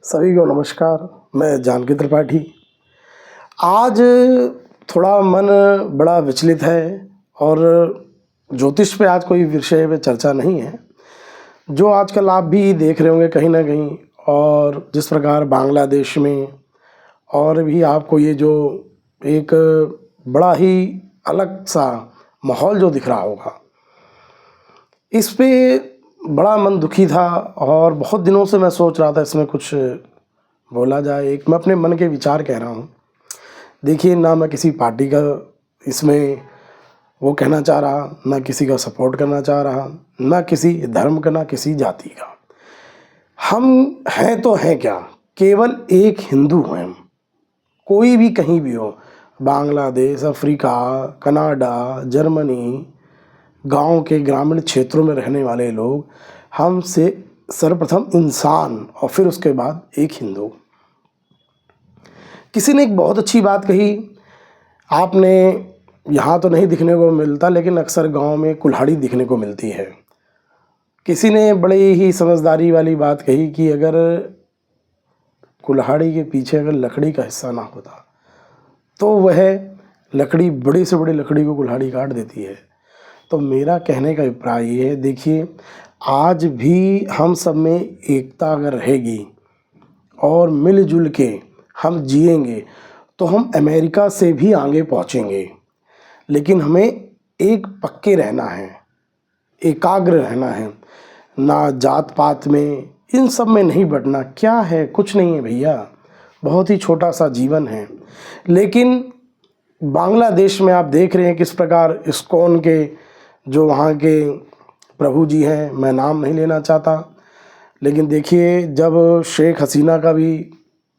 सभी को नमस्कार। मैं जानकी त्रिपाठी। आज थोड़ा मन बड़ा विचलित है और ज्योतिष पे आज कोई विषय पे चर्चा नहीं है। जो आजकल आप भी देख रहे होंगे कहीं ना कहीं, और जिस प्रकार बांग्लादेश में और भी आपको ये जो एक बड़ा ही अलग सा माहौल जो दिख रहा होगा, इस पे बड़ा मन दुखी था और बहुत दिनों से मैं सोच रहा था इसमें कुछ बोला जाए। एक मैं अपने मन के विचार कह रहा हूँ। देखिए, ना मैं किसी पार्टी का इसमें वो कहना चाह रहा, ना किसी का सपोर्ट करना चाह रहा, ना किसी धर्म का, ना किसी जाति का। हम हैं तो हैं क्या, केवल एक हिंदू हैं हम। कोई भी कहीं भी हो, बांग्लादेश, अफ्रीका, कनाडा, जर्मनी, गांव के ग्रामीण क्षेत्रों में रहने वाले लोग, हमसे सर्वप्रथम इंसान और फिर उसके बाद एक हिंदू। किसी ने एक बहुत अच्छी बात कही, आपने यहाँ तो नहीं दिखने को मिलता लेकिन अक्सर गांव में कुल्हाड़ी दिखने को मिलती है। किसी ने बड़े ही समझदारी वाली बात कही कि अगर कुल्हाड़ी के पीछे अगर लकड़ी का हिस्सा ना होता तो वह लकड़ी, बड़ी से बड़ी लकड़ी को कुल्हाड़ी काट देती है। तो मेरा कहने का अभिप्राय ये है, देखिए, आज भी हम सब में एकता अगर रहेगी और मिलजुल के हम जिएंगे तो हम अमेरिका से भी आगे पहुंचेंगे। लेकिन हमें एक पक्के रहना है, एकाग्र रहना है, ना जात पात में, इन सब में नहीं बढ़ना। क्या है, कुछ नहीं है भैया, बहुत ही छोटा सा जीवन है। लेकिन बांग्लादेश में आप देख रहे हैं किस प्रकार इस्कॉन के जो वहाँ के प्रभु जी हैं, मैं नाम नहीं लेना चाहता, लेकिन देखिए जब शेख हसीना का भी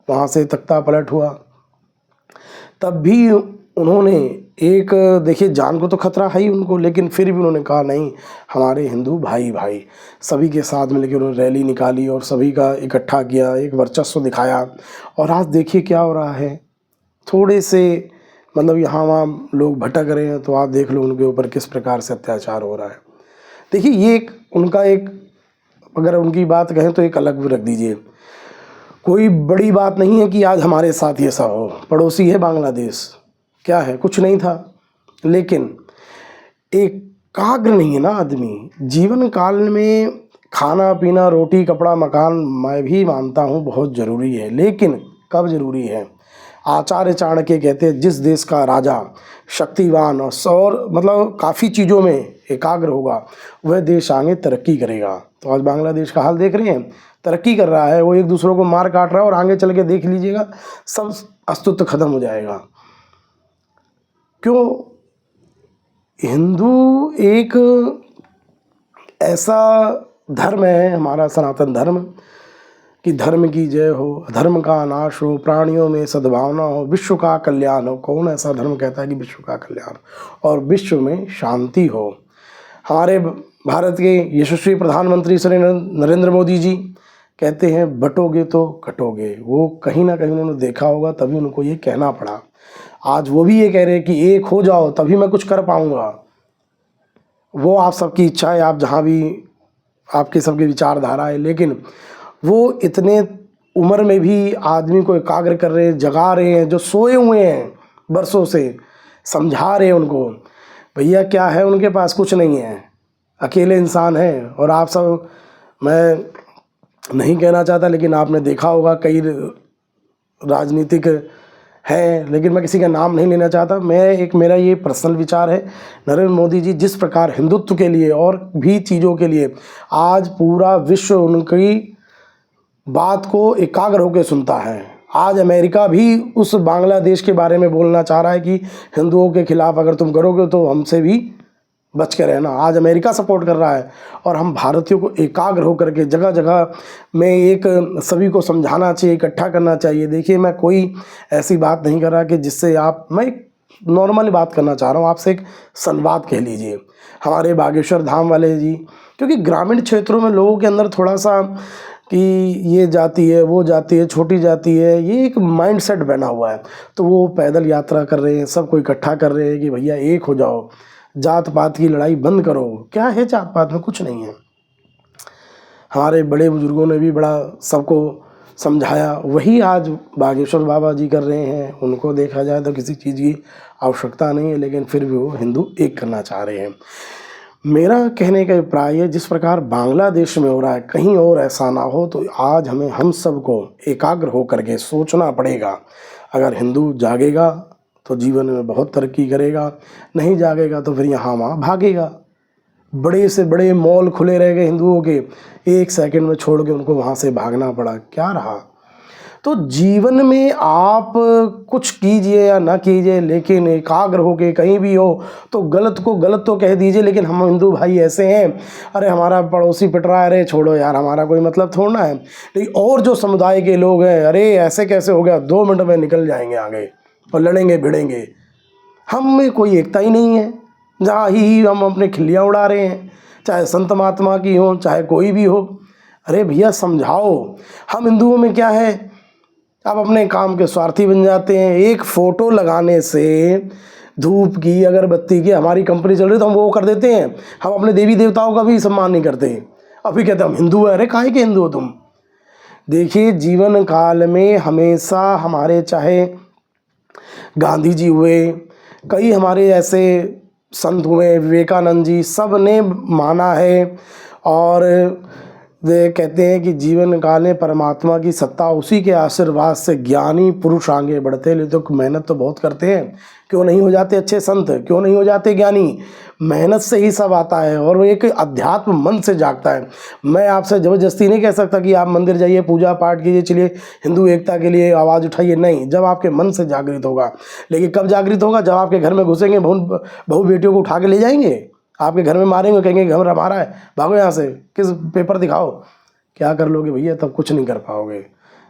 वहाँ से तख्ता पलट हुआ तब भी उन्होंने एक, देखिए जान को तो खतरा है ही उनको, लेकिन फिर भी उन्होंने कहा नहीं, हमारे हिंदू भाई भाई, सभी के साथ मिलकर उन्होंने रैली निकाली और सभी का इकट्ठा किया, एक वर्चस्व दिखाया। और आज देखिए क्या हो रहा है, थोड़े से मतलब यहाँ वहाँ लोग भटक रहे हैं तो आप देख लो उनके ऊपर किस प्रकार से अत्याचार हो रहा है। देखिए ये एक उनका एक, अगर उनकी बात कहें तो एक अलग रख दीजिए, कोई बड़ी बात नहीं है कि आज हमारे साथ ये सब हो। पड़ोसी है बांग्लादेश, क्या है, कुछ नहीं था। लेकिन एकाग्र नहीं है ना आदमी जीवन काल में। खाना पीना, रोटी कपड़ा मकान मैं भी मानता हूँ बहुत ज़रूरी है, लेकिन कब ज़रूरी है। आचार्य चाणक्य कहते हैं जिस देश का राजा शक्तिवान और मतलब काफ़ी चीज़ों में एकाग्र होगा वह देश आगे तरक्की करेगा। तो आज बांग्लादेश का हाल देख रहे हैं, तरक्की कर रहा है, वो एक दूसरों को मार काट रहा है और आगे चल के देख लीजिएगा सब अस्तित्व खत्म हो जाएगा। क्यों? हिंदू एक ऐसा धर्म है हमारा सनातन धर्म कि धर्म की जय हो, धर्म का नाश हो, प्राणियों में सद्भावना हो, विश्व का कल्याण हो। कौन ऐसा धर्म कहता है कि विश्व का कल्याण और विश्व में शांति हो। हमारे भारत के यशस्वी प्रधानमंत्री श्री नरेंद्र मोदी जी कहते हैं बटोगे तो कटोगे। वो कहीं ना कहीं उन्होंने देखा होगा तभी उनको ये कहना पड़ा। आज वो भी ये कह रहे हैं कि एक हो जाओ तभी मैं कुछ कर पाऊँगा। वो आप सबकी इच्छा है, आप जहाँ भी आपके सबकी विचारधारा है, लेकिन वो इतने उम्र में भी आदमी को एकाग्र कर रहे हैं, जगा रहे हैं, जो सोए हुए हैं बरसों से, समझा रहे हैं उनको। भैया क्या है, उनके पास कुछ नहीं है, अकेले इंसान हैं। और आप सब, मैं नहीं कहना चाहता लेकिन आपने देखा होगा कई राजनीतिक हैं, लेकिन मैं किसी का नाम नहीं लेना चाहता। मेरा ये पर्सनल विचार है, नरेंद्र मोदी जी जिस प्रकार हिंदुत्व के लिए और भी चीज़ों के लिए आज पूरा विश्व उनकी बात को एकाग्र होकर सुनता है। आज अमेरिका भी उस बांग्लादेश के बारे में बोलना चाह रहा है कि हिंदुओं के खिलाफ अगर तुम करोगे तो हमसे भी बच के रहना। आज अमेरिका सपोर्ट कर रहा है और हम भारतीयों को एकाग्र होकर के जगह जगह में एक सभी को समझाना चाहिए, इकट्ठा करना चाहिए। देखिए मैं कोई ऐसी बात नहीं कर रहा कि जिससे आप, मैं एक नॉर्मली बात करना चाह रहा हूँ आपसे, एक संवाद कह लीजिए। हमारे बागेश्वर धाम वाले जी, क्योंकि ग्रामीण क्षेत्रों में लोगों के अंदर थोड़ा सा कि ये जाति है, वो जाति है, छोटी जाति है, ये एक माइंडसेट बना हुआ है। तो वो पैदल यात्रा कर रहे हैं, सबको इकट्ठा कर रहे हैं कि भैया एक हो जाओ, जात पात की लड़ाई बंद करो। क्या है जात पात में, कुछ नहीं है। हमारे बड़े बुजुर्गों ने भी बड़ा सबको समझाया वही आज बागेश्वर बाबा जी कर रहे हैं। उनको देखा जाए तो किसी चीज़ की आवश्यकता नहीं है, लेकिन फिर भी वो हिंदू एक करना चाह रहे हैं। मेरा कहने का अभिप्राय है, जिस प्रकार बांग्लादेश में हो रहा है कहीं और ऐसा ना हो, तो आज हम सबको एकाग्र होकर के सोचना पड़ेगा। अगर हिंदू जागेगा तो जीवन में बहुत तरक्की करेगा, नहीं जागेगा तो फिर यहाँ वहाँ भागेगा। बड़े से बड़े मॉल खुले रह गए हिंदुओं के, एक सेकंड में छोड़ के उनको वहाँ से भागना पड़ा, क्या रहा। तो जीवन में आप कुछ कीजिए या ना कीजिए, लेकिन एकाग्र होके कहीं भी हो तो गलत को गलत तो कह दीजिए, लेकिन हम हिंदू भाई ऐसे हैं, अरे हमारा पड़ोसी पिट रहा है, अरे छोड़ो यार, हमारा कोई मतलब थोड़ा है। लेकिन और जो समुदाय के लोग हैं, अरे ऐसे कैसे हो गया, 2 मिनट में निकल जाएंगे आगे और लड़ेंगे भिड़ेंगे। हम में कोई एकता ही नहीं है, जहाँ ही हम अपने खिल्लियाँ उड़ा रहे हैं, चाहे संत महात्मा की हो चाहे कोई भी हो। अरे भैया समझाओ, हम हिंदुओं में क्या है, आप अपने काम के स्वार्थी बन जाते हैं। एक फ़ोटो लगाने से, धूप की अगरबत्ती की हमारी कंपनी चल रही तो हम वो कर देते हैं, हम अपने देवी देवताओं का भी सम्मान नहीं करते। अभी कहते हैं हम हिंदू हैं, अरे काहे के हिंदू हो तुम। देखिए जीवन काल में हमेशा हमारे, चाहे गांधी जी हुए, कई हमारे ऐसे संत हुए, विवेकानंद जी, सब ने माना है। और वे कहते हैं कि जीवन काल में परमात्मा की सत्ता, उसी के आशीर्वाद से ज्ञानी पुरुष आगे बढ़ते हैं। लेकिन तो मेहनत तो बहुत करते हैं, क्यों नहीं हो जाते अच्छे संत, क्यों नहीं हो जाते ज्ञानी। मेहनत से ही सब आता है, और वो एक अध्यात्म मन से जागता है। मैं आपसे ज़बरदस्ती नहीं कह सकता कि आप मंदिर जाइए, पूजा पाठ कीजिए, चलिए हिंदू एकता के लिए आवाज़ उठाइए, नहीं, जब आपके मन से जागृत होगा। लेकिन कब जागृत होगा, जब आपके घर में घुसेंगे, बहू बेटियों को उठा के ले जाएंगे, आपके घर में मारेंगे, कहेंगे घर हमारा है, भागो यहाँ से, किस पेपर दिखाओ। क्या कर लोगे भैया, तब कुछ नहीं कर पाओगे,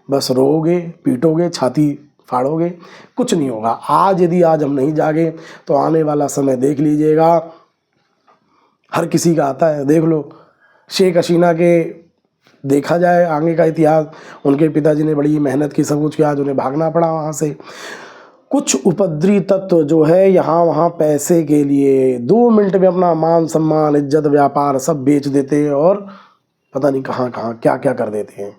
बस रोओगे, पीटोगे, छाती फाड़ोगे, कुछ नहीं होगा। आज यदि आज हम नहीं जागे तो आने वाला समय देख लीजिएगा, हर किसी का आता है। देख लो शेख हसीना के, देखा जाए आगे का इतिहास, उनके पिताजी ने बड़ी मेहनत की, सब कुछ किया, आज उन्हें भागना पड़ा वहाँ से। कुछ उपद्रवी तत्व जो है यहाँ वहाँ पैसे के लिए 2 मिनट में अपना मान सम्मान, इज्जत, व्यापार सब बेच देते हैं, और पता नहीं कहाँ कहाँ क्या क्या कर देते हैं।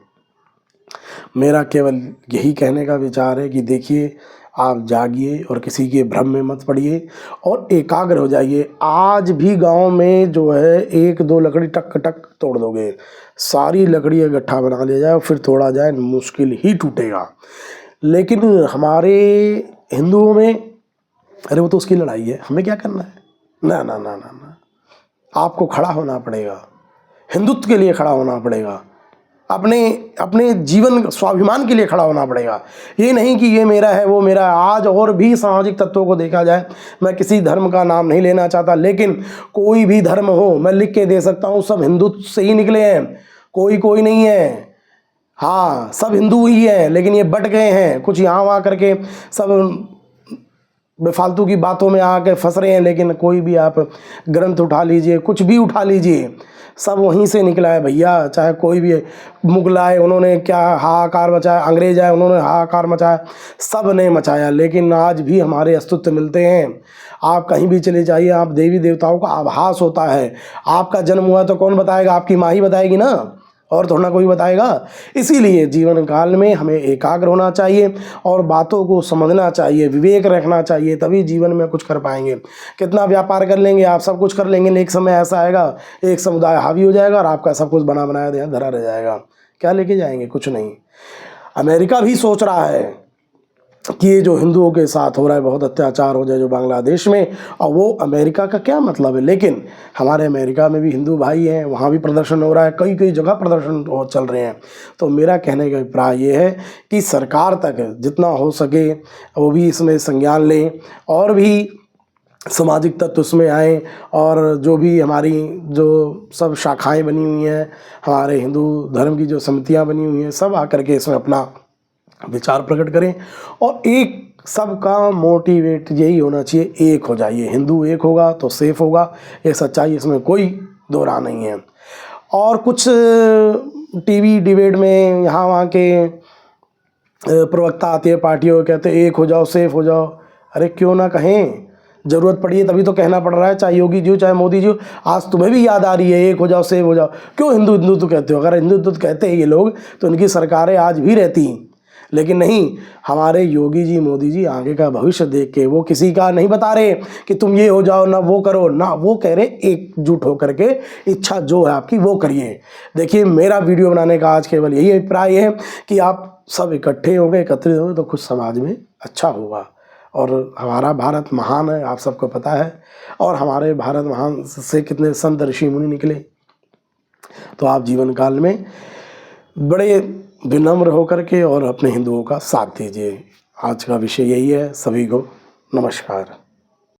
मेरा केवल यही कहने का विचार है कि देखिए, आप जागिए और किसी के भ्रम में मत पड़िए और एकाग्र हो जाइए। आज भी गांव में जो है 1-2 लकड़ी टक टक तोड़ दोगे, सारी लकड़ी इकट्ठा बना लिया जाए और फिर तोड़ा जाए, मुश्किल ही टूटेगा। लेकिन हमारे हिंदुओं में, अरे वो तो उसकी लड़ाई है, हमें क्या करना है। ना ना ना ना ना, आपको खड़ा होना पड़ेगा, हिंदुत्व के लिए खड़ा होना पड़ेगा, अपने अपने जीवन स्वाभिमान के लिए खड़ा होना पड़ेगा। ये नहीं कि ये मेरा है वो मेरा है। आज और भी सामाजिक तत्वों को देखा जाए, मैं किसी धर्म का नाम नहीं लेना चाहता, लेकिन कोई भी धर्म हो मैं लिख के दे सकता हूँ, सब हिंदुत्व से ही निकले हैं, कोई नहीं है। हाँ, सब हिंदू ही हैं, लेकिन ये बट गए हैं, कुछ यहाँ वहाँ करके सब बेफालतू की बातों में आके फंस रहे हैं। लेकिन कोई भी आप ग्रंथ उठा लीजिए, कुछ भी उठा लीजिए, सब वहीं से निकला है भैया। चाहे कोई भी मुगल आए, उन्होंने क्या हाहाकार मचाया, अंग्रेज आए, उन्होंने हाहाकार मचाया, सब ने मचाया, लेकिन आज भी हमारे अस्तित्व मिलते हैं। आप कहीं भी चले जाइए, आप देवी देवताओं का आभास होता है। आपका जन्म हुआ तो कौन बताएगा, आपकी माँ ही बताएगी ना, और थोड़ा कोई बताएगा। इसीलिए जीवन काल में हमें एकाग्र होना चाहिए और बातों को समझना चाहिए, विवेक रखना चाहिए, तभी जीवन में कुछ कर पाएंगे। कितना व्यापार कर लेंगे आप, सब कुछ कर लेंगे, लेकिन एक समय ऐसा आएगा, एक समुदाय हावी हो जाएगा और आपका सब कुछ बना बनाया धरा रह जाएगा। क्या लेके जाएंगे, कुछ नहीं। अमेरिका भी सोच रहा है कि ये जो हिंदुओं के साथ हो रहा है, बहुत अत्याचार हो जाए जो बांग्लादेश में, और वो अमेरिका का क्या मतलब है। लेकिन हमारे अमेरिका में भी हिंदू भाई हैं, वहाँ भी प्रदर्शन हो रहा है, कई जगह प्रदर्शन चल रहे हैं। तो मेरा कहने का अभिप्राय ये है कि सरकार तक जितना हो सके वो भी इसमें संज्ञान लें, और भी सामाजिक तत्व उसमें आएँ, और जो भी हमारी जो सब शाखाएँ बनी हुई हैं, हमारे हिंदू धर्म की जो समितियाँ बनी हुई हैं, सब आकर के इसमें अपना विचार प्रकट करें। और एक सबका मोटिवेट यही होना चाहिए, एक हो जाइए। हिंदू एक होगा तो सेफ होगा, ये सच्चाई, इसमें कोई दो राह नहीं है। और कुछ टीवी डिबेट में यहाँ वहाँ के प्रवक्ता आते हैं, पार्टियों कहते हैं एक हो जाओ, सेफ हो जाओ। अरे क्यों ना कहें, ज़रूरत पड़ी है तभी तो कहना पड़ रहा है, चाहे योगी जी हो चाहे मोदी जी हो। आज तुम्हें भी याद आ रही है एक हो जाओ सेव हो जाओ, क्यों हिंदू हिंदुत्व कहते हो? अगर हिंदुत्व कहते हैं ये लोग तो इनकी सरकारें आज भी रहती। लेकिन नहीं, हमारे योगी जी मोदी जी आगे का भविष्य देख के वो किसी का नहीं बता रहे कि तुम ये हो जाओ ना वो करो ना, वो कह रहे एकजुट होकर के इच्छा जो है आपकी वो करिए। देखिए, मेरा वीडियो बनाने का आज केवल यही अभिप्राय है कि आप सब इकट्ठे होंगे, एकत्रित होंगे तो कुछ समाज में अच्छा होगा। और हमारा भारत महान है, आप सबको पता है। और हमारे भारत महान से कितने संत ऋषि मुनि निकले। तो आप जीवन काल में बड़े विनम्र होकर के और अपने हिंदुओं का साथ दीजिए। आज का विषय यही है। सभी को नमस्कार।